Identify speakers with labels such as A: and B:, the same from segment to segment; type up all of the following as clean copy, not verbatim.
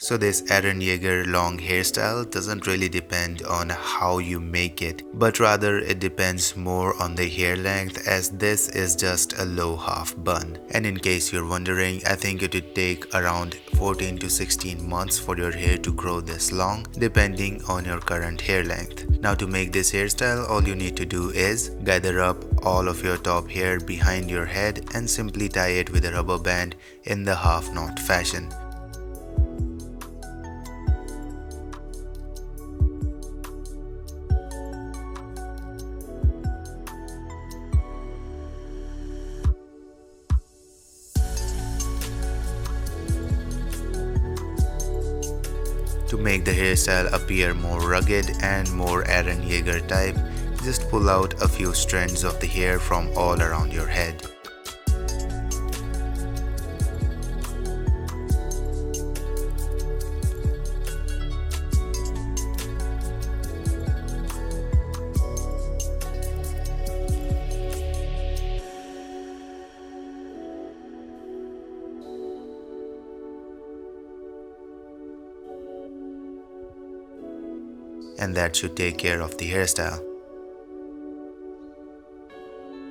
A: So this Eren Yeager long hairstyle doesn't really depend on how you make it, but rather it depends more on the hair length, as this is just a low half bun. And in case you're wondering, I think it would take around 14 to 16 months for your hair to grow this long, depending on your current hair length. Now to make this hairstyle, all you need to do is gather up all of your top hair behind your head and simply tie it with a rubber band in the half knot fashion. To make the hairstyle appear more rugged and more Eren Yeager type, just pull out a few strands of the hair from all around your head. And that should take care of the hairstyle.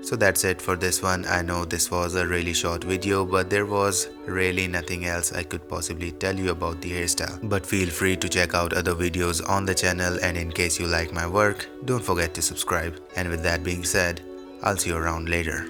A: So that's it for this one. I know this was a really short video, but there was really nothing else I could possibly tell you about the hairstyle. But feel free to check out other videos on the channel, and in case you like my work, don't forget to subscribe. And with that being said, I'll see you around later.